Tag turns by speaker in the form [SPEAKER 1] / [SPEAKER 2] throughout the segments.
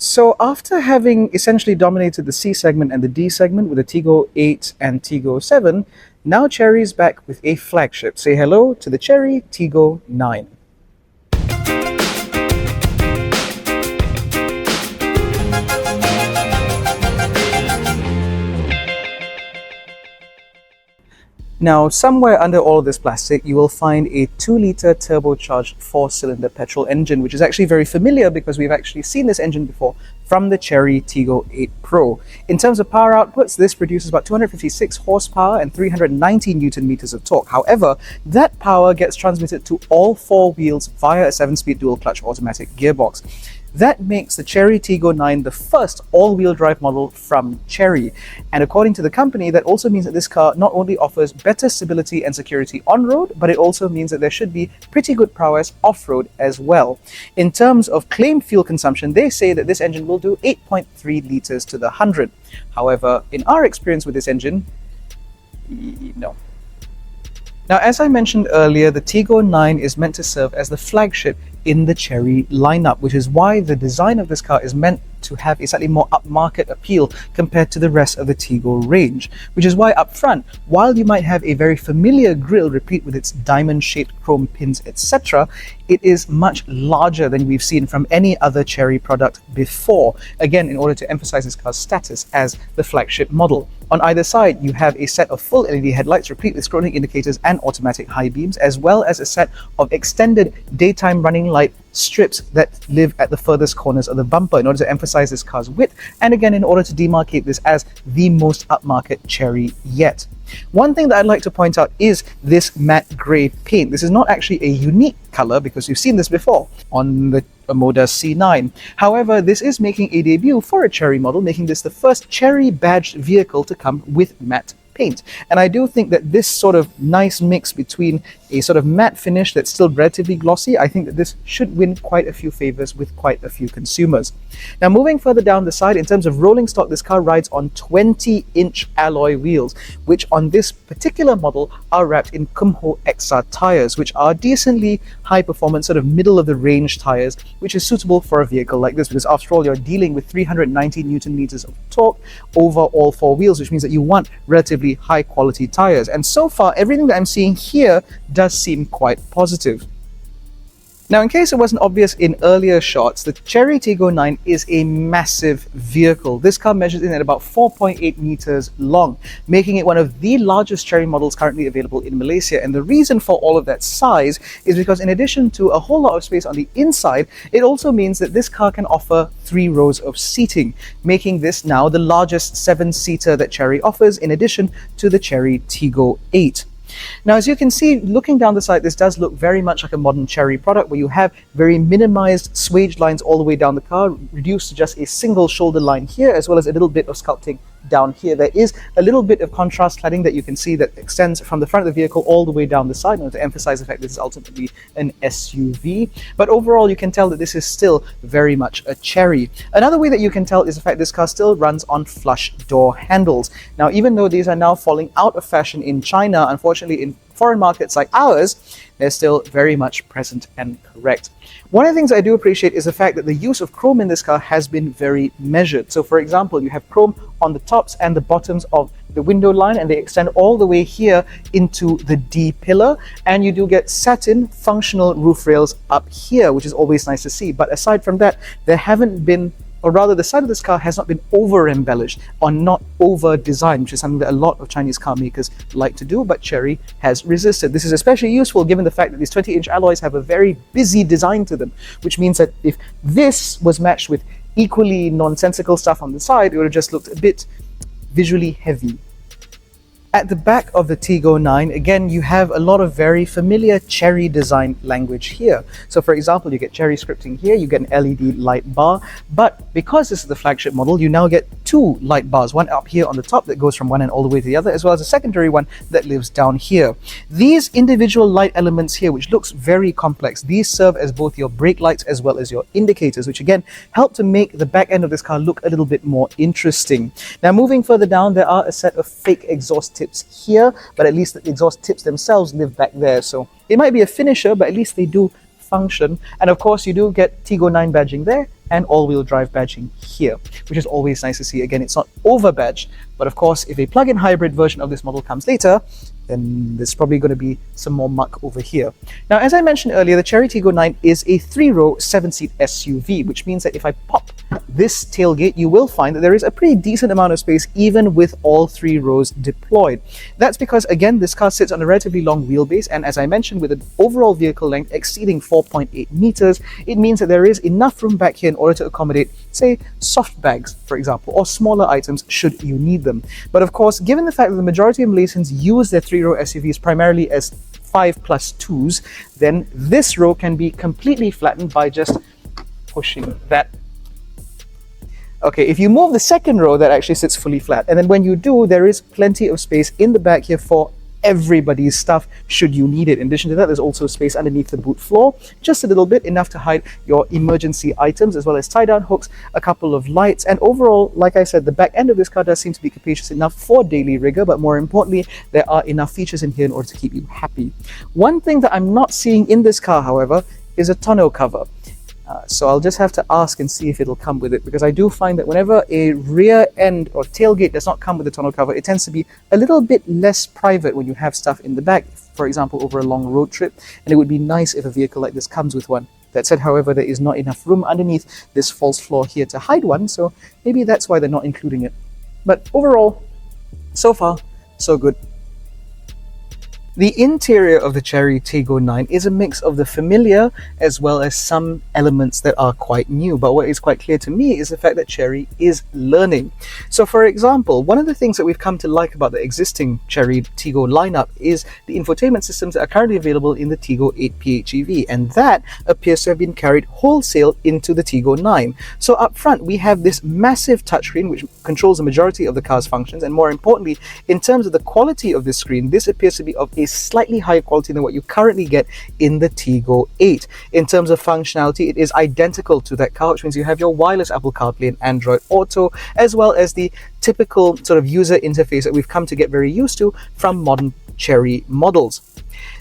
[SPEAKER 1] So after having essentially dominated the C segment and the D segment with the Tiggo 8 and Tiggo 7, now Chery is back with a flagship. Say hello to the Chery Tiggo 9. Now, somewhere under all of this plastic, you will find a 2-liter turbocharged 4-cylinder petrol engine, which is actually very familiar because we've actually seen this engine before from the Chery Tiggo 8 Pro. In terms of power outputs, this produces about 256 horsepower and 390 newton meters of torque. However, that power gets transmitted to all 4 wheels via a 7-speed dual-clutch automatic gearbox. That makes the Chery Tiggo 9 the first all-wheel drive model from Chery. And according to the company, that also means that this car not only offers better stability and security on-road, but it also means that there should be pretty good prowess off-road as well. In terms of claimed fuel consumption, they say that this engine will do 8.3 liters to the 100. However, in our experience with this engine, no. Now, as I mentioned earlier, the Tiggo 9 is meant to serve as the flagship in the Chery lineup, which is why the design of this car is meant to have a slightly more upmarket appeal compared to the rest of the Tiggo range. Which is why up front, while you might have a very familiar grille replete with its diamond-shaped chrome pins, etc., it is much larger than we've seen from any other Chery product before, again in order to emphasize this car's status as the flagship model. On either side, you have a set of full LED headlights replete with scrolling indicators and automatic high beams, as well as a set of extended daytime running light strips that live at the furthest corners of the bumper in order to emphasize this car's width, and again in order to demarcate this as the most upmarket Chery yet. One thing that I'd like to point out is this matte grey paint. This is not actually a unique color because we've seen this before on the Moda C9. However, this is making a debut for a Chery model, making this the first Chery badged vehicle to come with matte paint. And I do think that this sort of nice mix between a sort of matte finish that's still relatively glossy, I think that this should win quite a few favors with quite a few consumers. Now, moving further down the side, in terms of rolling stock, this car rides on 20-inch alloy wheels, which on this particular model are wrapped in Kumho XR tires, which are decently high performance, sort of middle of the range tires, which is suitable for a vehicle like this, because after all, you're dealing with 390 newton meters of torque over all 4 wheels, which means that you want relatively high quality tires. And so far, everything that I'm seeing here does seem quite positive. Now, in case it wasn't obvious in earlier shots, the Chery Tiggo 9 is a massive vehicle. This car measures in at about 4.8 meters long, making it one of the largest Chery models currently available in Malaysia. And the reason for all of that size is because in addition to a whole lot of space on the inside, it also means that this car can offer 3 rows of seating, making this now the largest 7-seater that Chery offers, in addition to the Chery Tiggo 8. Now, as you can see, looking down the side, this does look very much like a modern Chery product, where you have very minimized swage lines all the way down the car, reduced to just a single shoulder line here, as well as a little bit of sculpting down here. There is a little bit of contrast cladding that you can see that extends from the front of the vehicle all the way down the side, in order to emphasize the fact that this is ultimately an SUV. But overall, you can tell that this is still very much a Chery. Another way that you can tell is the fact this car still runs on flush door handles. Now, even though these are now falling out of fashion in China, unfortunately in foreign markets like ours, they're still very much present and correct. One of the things I do appreciate is the fact that the use of chrome in this car has been very measured. So for example, you have chrome on the tops and the bottoms of the window line, and they extend all the way here into the D pillar, and you do get satin functional roof rails up here, which is always nice to see. But aside from that, there haven't been, or rather the side of this car has not been over embellished or not over designed, which is something that a lot of Chinese car makers like to do, but Chery has resisted. This is especially useful given the fact that these 20-inch alloys have a very busy design to them, which means that if this was matched with equally nonsensical stuff on the side, it would have just looked a bit visually heavy. At the back of the Tiggo 9, again, you have a lot of very familiar Chery design language here. So for example, you get Chery scripting here, you get an LED light bar, but because this is the flagship model, you now get 2 light bars, one up here on the top that goes from one end all the way to the other, as well as a secondary one that lives down here. These individual light elements here, which looks very complex, these serve as both your brake lights as well as your indicators, which again help to make the back end of this car look a little bit more interesting. Now, moving further down, there are a set of fake exhaust tips here, but at least the exhaust tips themselves live back there, so it might be a finisher, but at least they do function. And of course, you do get Tiggo 9 badging there and all-wheel drive badging here, which is always nice to see. Again, it's not over badged, but of course, if a plug-in hybrid version of this model comes later, then there's probably going to be some more muck over here. Now, as I mentioned earlier, the Chery Tiggo 9 is a 3-row 7-seat SUV, which means that if I pop this tailgate, you will find that there is a pretty decent amount of space even with all 3 rows deployed. That's because, again, this car sits on a relatively long wheelbase, and as I mentioned, with an overall vehicle length exceeding 4.8 meters, it means that there is enough room back here in order to accommodate, say, soft bags, for example, or smaller items should you need them. But of course, given the fact that the majority of Malaysians use their 3-row SUVs primarily as 5+2s, then this row can be completely flattened by just pushing that. Okay, if you move the second row, that actually sits fully flat. And then when you do, there is plenty of space in the back here for everybody's stuff should you need it. In addition to that, there's also space underneath the boot floor, just a little bit, enough to hide your emergency items, as well as tie-down hooks, a couple of lights, and overall, like I said, the back end of this car does seem to be capacious enough for daily rigor, but more importantly, there are enough features in here in order to keep you happy. One thing that I'm not seeing in this car, however, is a tonneau cover. So I'll just have to ask and see if it'll come with it, because I do find that whenever a rear end or tailgate does not come with a tonneau cover, it tends to be a little bit less private when you have stuff in the back, for example, over a long road trip, and it would be nice if a vehicle like this comes with one. That said, however, there is not enough room underneath this false floor here to hide one, so maybe that's why they're not including it. But overall, so far, so good. The interior of the Chery Tiggo 9 is a mix of the familiar as well as some elements that are quite new. But what is quite clear to me is the fact that Chery is learning. So for example, one of the things that we've come to like about the existing Chery Tiggo lineup is the infotainment systems that are currently available in the Tiggo 8 PHEV, and that appears to have been carried wholesale into the Tiggo 9. So up front, we have this massive touchscreen which controls the majority of the car's functions, and more importantly, in terms of the quality of this screen, this appears to be of a slightly higher quality than what you currently get in the Tiggo 8. In terms of functionality, it is identical to that car, which means you have your wireless Apple CarPlay and Android Auto, as well as the typical sort of user interface that we've come to get very used to from modern Chery models.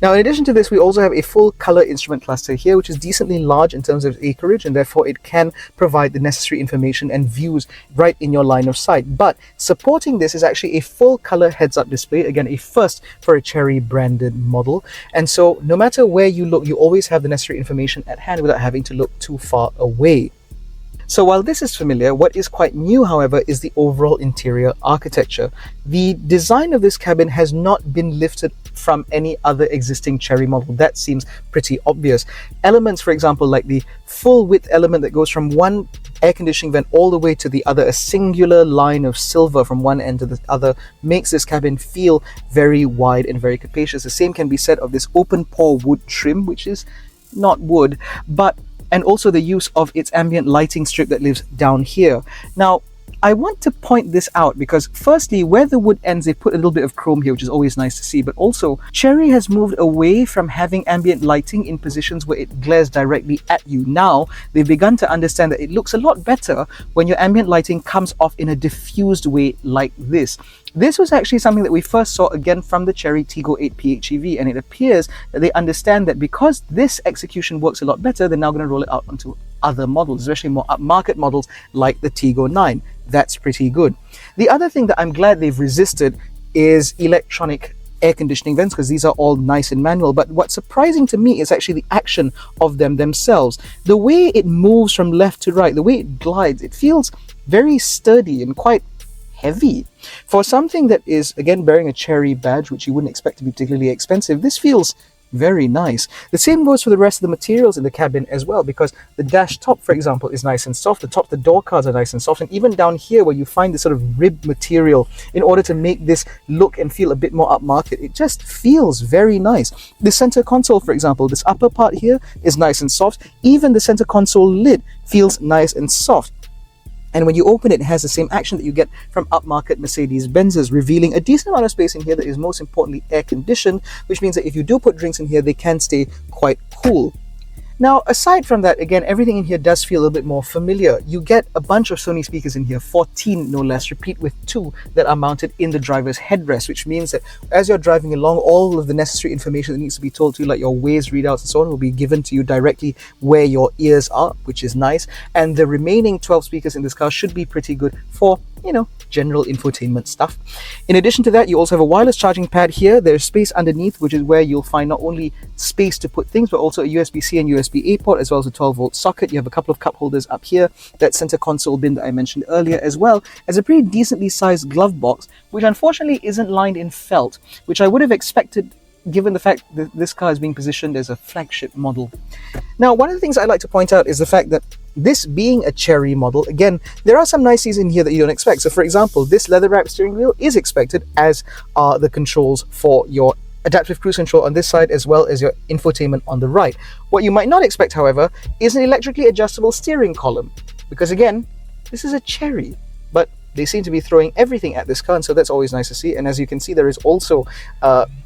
[SPEAKER 1] Now, in addition to this, we also have a full color instrument cluster here, which is decently large in terms of acreage, and therefore it can provide the necessary information and views right in your line of sight. But supporting this is actually a full color heads-up display, again, a first for a Chery branded model. And so no matter where you look, you always have the necessary information at hand without having to look too far away. So while this is familiar, what is quite new, however, is the overall interior architecture. The design of this cabin has not been lifted from any other existing Chery model. That seems pretty obvious. Elements, for example, like the full width element that goes from one air conditioning vent all the way to the other, a singular line of silver from one end to the other, makes this cabin feel very wide and very capacious. The same can be said of this open pore wood trim, which is not wood, and also the use of its ambient lighting strip that lives down here. Now, I want to point this out because firstly, where the wood ends, they put a little bit of chrome here, which is always nice to see, but also Chery has moved away from having ambient lighting in positions where it glares directly at you. Now, they've begun to understand that it looks a lot better when your ambient lighting comes off in a diffused way like this. This was actually something that we first saw again from the Chery Tiggo 8 PHEV, and it appears that they understand that because this execution works a lot better, they're now going to roll it out onto other models, especially more upmarket models like the Tiggo 9. That's pretty good. The other thing that I'm glad they've resisted is electronic air conditioning vents, because these are all nice and manual. But what's surprising to me is actually the action of them themselves. The way it moves from left to right, the way it glides, it feels very sturdy and quite heavy. For something that is, again, bearing a Chery badge, which you wouldn't expect to be particularly expensive, this feels very nice. The same goes for the rest of the materials in the cabin as well, because the dash top, for example, is nice and soft. The top, the door cards are nice and soft, and even down here where you find this sort of rib material in order to make this look and feel a bit more upmarket, it just feels very nice. The center console, for example, this upper part here is nice and soft. Even the center console lid feels nice and soft. And when you open it, it has the same action that you get from upmarket Mercedes-Benzes, revealing a decent amount of space in here that is most importantly air-conditioned, which means that if you do put drinks in here, they can stay quite cool. Now, aside from that, again, everything in here does feel a little bit more familiar. You get a bunch of Sony speakers in here, 14 no less, replete with 2 that are mounted in the driver's headrest, which means that as you're driving along, all of the necessary information that needs to be told to you, like your Waze readouts and so on, will be given to you directly where your ears are, which is nice. And the remaining 12 speakers in this car should be pretty good for, you know, general infotainment stuff. In addition to that, you also have a wireless charging pad here. There's space underneath, which is where you'll find not only space to put things, but also a USB-C and USB-A port, as well as a 12-volt socket. You have a couple of cup holders up here, that center console bin that I mentioned earlier, as well as a pretty decently sized glove box, which unfortunately isn't lined in felt, which I would have expected given the fact that this car is being positioned as a flagship model. Now, one of the things I'd like to point out is the fact that this being a Chery model, again, there are some niceties in here that you don't expect. So for example, this leather-wrapped steering wheel is expected, as are the controls for your adaptive cruise control on this side, as well as your infotainment on the right. What you might not expect, however, is an electrically adjustable steering column, because again, this is a Chery, but they seem to be throwing everything at this car, and so that's always nice to see. And as you can see, there is also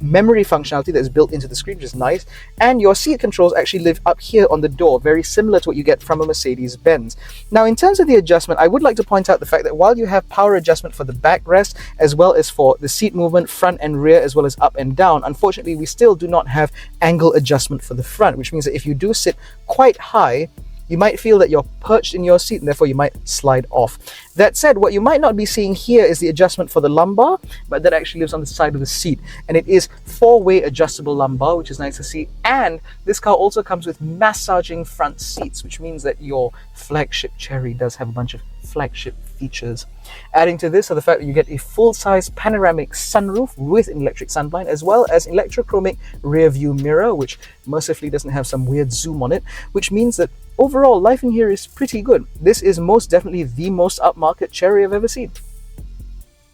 [SPEAKER 1] memory functionality that is built into the screen, which is nice. And your seat controls actually live up here on the door, very similar to what you get from a Mercedes-Benz. Now, in terms of the adjustment, I would like to point out the fact that while you have power adjustment for the backrest, as well as for the seat movement, front and rear, as well as up and down, unfortunately, we still do not have angle adjustment for the front, which means that if you do sit quite high, you might feel that you're perched in your seat and therefore you might slide off. That said, what you might not be seeing here is the adjustment for the lumbar, but that actually lives on the side of the seat. And it is 4-way adjustable lumbar, which is nice to see. And this car also comes with massaging front seats, which means that your flagship Chery does have a bunch of flagship features. Adding to this are the fact that you get a full-size panoramic sunroof with an electric sunblind, as well as electrochromic rear view mirror, which mercifully doesn't have some weird zoom on it, which means that overall life in here is pretty good. This is most definitely the most upmarket Chery I've ever seen.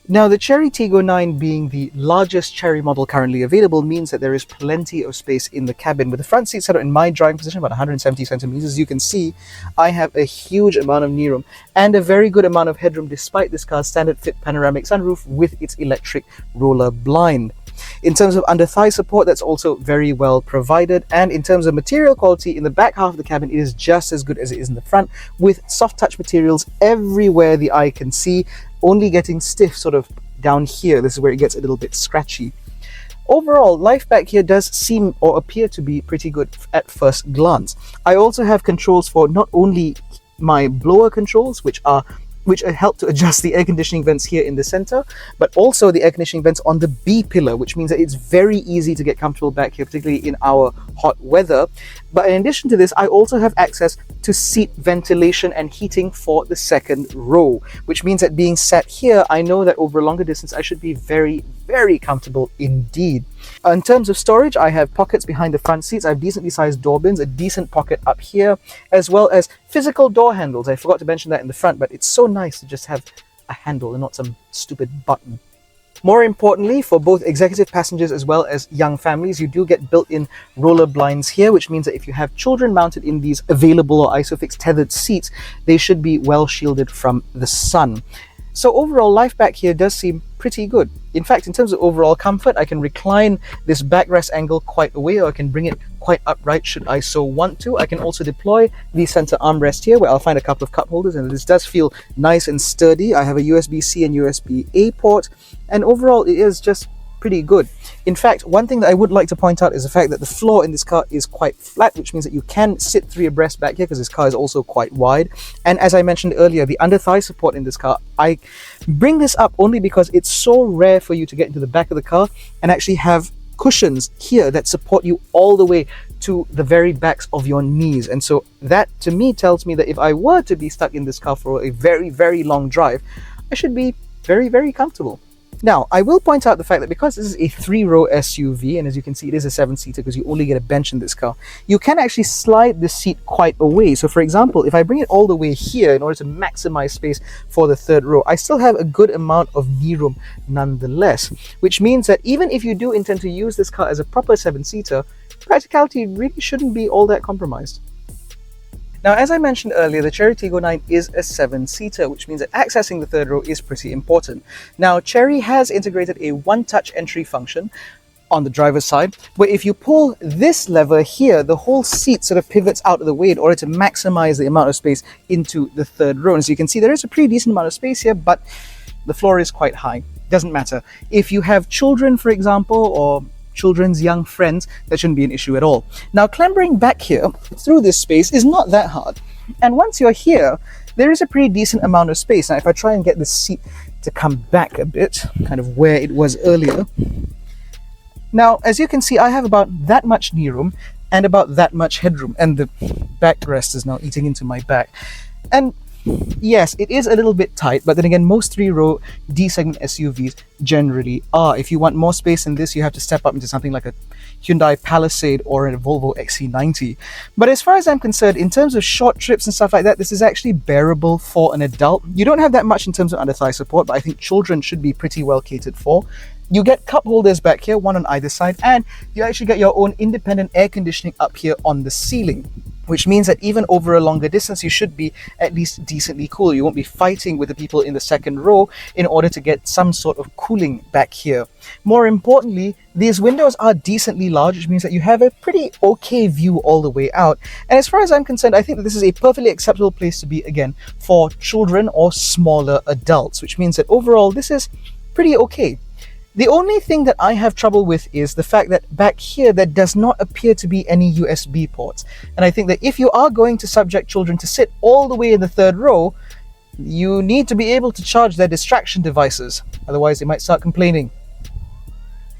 [SPEAKER 1] Now, the Chery Tiggo 9 being the largest Chery model currently available means that there is plenty of space in the cabin. With the front seat set up in my driving position, about 170 centimeters, as you can see, I have a huge amount of knee room and a very good amount of headroom despite this car's standard fit panoramic sunroof with its electric roller blind. In terms of under-thigh support, that's also very well provided. And in terms of material quality, in the back half of the cabin, it is just as good as it is in the front, with soft touch materials everywhere the eye can see, only getting stiff sort of down here. This is where it gets a little bit scratchy. Overall, life back here does seem or appear to be pretty good at first glance. I also have controls for not only my blower controls, which help to adjust the air conditioning vents here in the center, but also the air conditioning vents on the B pillar, which means that it's very easy to get comfortable back here, particularly in our hot weather. But in addition to this, I also have access to seat ventilation and heating for the second row, which means that being sat here, I know that over a longer distance, I should be very, very comfortable indeed. In terms of storage, I have pockets behind the front seats. I have decently sized door bins, a decent pocket up here, as well as physical door handles. I forgot to mention that in the front, but it's so nice to just have a handle and not some stupid button. More importantly, for both executive passengers as well as young families, you do get built-in roller blinds here, which means that if you have children mounted in these available or ISOFIX tethered seats, they should be well shielded from the sun. So overall, life back here does seem pretty good. In fact, in terms of overall comfort, I can recline this backrest angle quite away, or I can bring it quite upright should I so want to. I can also deploy the center armrest here, where I'll find a couple of cup holders, and this does feel nice and sturdy. I have a USB-C and USB-A port, and overall it is just pretty good. In fact, one thing that I would like to point out is the fact that the floor in this car is quite flat, which means that you can sit 3 abreast back here because this car is also quite wide. And as I mentioned earlier, the under-thigh support in this car, I bring this up only because it's so rare for you to get into the back of the car and actually have cushions here that support you all the way to the very backs of your knees. And so that to me tells me that if I were to be stuck in this car for a very, very long drive, I should be very, very comfortable. Now, I will point out the fact that because this is a 3-row SUV, and as you can see, it is a 7-seater because you only get a bench in this car, you can actually slide the seat quite away. So for example, if I bring it all the way here in order to maximize space for the 3rd row, I still have a good amount of knee room nonetheless, which means that even if you do intend to use this car as a proper 7-seater, practicality really shouldn't be all that compromised. Now, as I mentioned earlier, the Chery Tiggo 9 is a 7-seater, which means that accessing the 3rd row is pretty important. Now, Chery has integrated a one-touch entry function on the driver's side, where if you pull this lever here, the whole seat sort of pivots out of the way in order to maximize the amount of space into the third row. And as you can see, there is a pretty decent amount of space here, but the floor is quite high. Doesn't matter. If you have children, for example, or children's young friends, that shouldn't be an issue at all. Now, clambering back here through this space is not that hard. And once you're here, there is a pretty decent amount of space. Now, if I try and get the seat to come back a bit, kind of where it was earlier. Now, as you can see, I have about that much knee room and about that much headroom, and the backrest is now eating into my back. And yes, it is a little bit tight, but then again, most 3-row D-segment SUVs generally are. If you want more space than this, you have to step up into something like a Hyundai Palisade or a Volvo XC90. But as far as I'm concerned, in terms of short trips and stuff like that, this is actually bearable for an adult. You don't have that much in terms of under-thigh support, but I think children should be pretty well catered for. You get cup holders back here, one on either side, and you actually get your own independent air conditioning up here on the ceiling, which means that even over a longer distance, you should be at least decently cool. You won't be fighting with the people in the second row in order to get some sort of cooling back here. More importantly, these windows are decently large, which means that you have a pretty okay view all the way out. And as far as I'm concerned, I think that this is a perfectly acceptable place to be, again, for children or smaller adults, which means that overall, this is pretty okay. The only thing that I have trouble with is the fact that back here there does not appear to be any USB ports. And I think that if you are going to subject children to sit all the way in the third row, you need to be able to charge their distraction devices. Otherwise, they might start complaining.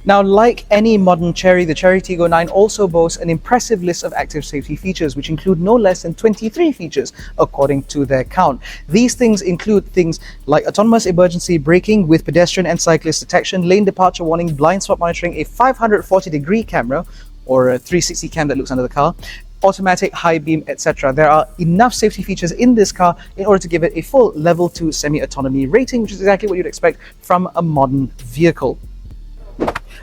[SPEAKER 1] Now, like any modern Chery, the Chery Tiggo 9 also boasts an impressive list of active safety features, which include no less than 23 features, according to their count. These things include things like autonomous emergency braking with pedestrian and cyclist detection, lane departure warning, blind spot monitoring, a 540-degree camera, or a 360 cam that looks under the car, automatic high beam, etc. There are enough safety features in this car in order to give it a full level 2 semi-autonomy rating, which is exactly what you'd expect from a modern vehicle.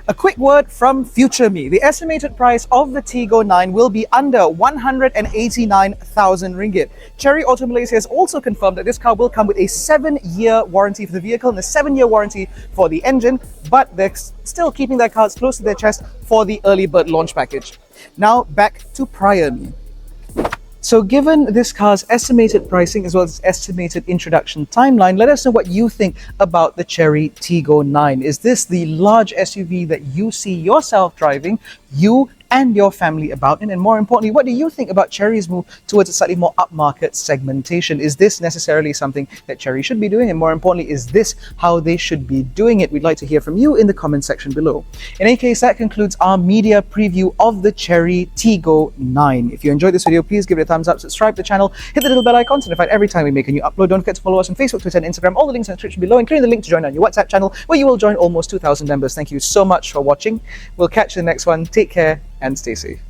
[SPEAKER 1] A quick word from future me. The estimated price of the Tiggo 9 will be under 189,000 ringgit. Chery Auto Malaysia has also confirmed that this car will come with a 7-year warranty for the vehicle and a 7-year warranty for the engine, but they're still keeping their cards close to their chest for the early bird launch package. Now back to prior me. So given this car's estimated pricing as well as its estimated introduction timeline, let us know what you think about the Chery Tiggo 9. Is this the large SUV that you see yourself driving, you and your family about in? And more importantly, what do you think about Chery's move towards a slightly more upmarket segmentation? Is this necessarily something that Chery should be doing? And more importantly, is this how they should be doing it? We'd like to hear from you in the comment section below. In any case, that concludes our media preview of the Chery Tiggo 9. If you enjoyed this video, please give it a thumbs up, subscribe to the channel, hit the little bell icon to notified every time we make a new upload. Don't forget to follow us on Facebook, Twitter, and Instagram. All the links in the description below, including the link to join our new WhatsApp channel, where you will join almost 2,000 members. Thank you so much for watching. We'll catch you in the next one. Take care and stay safe.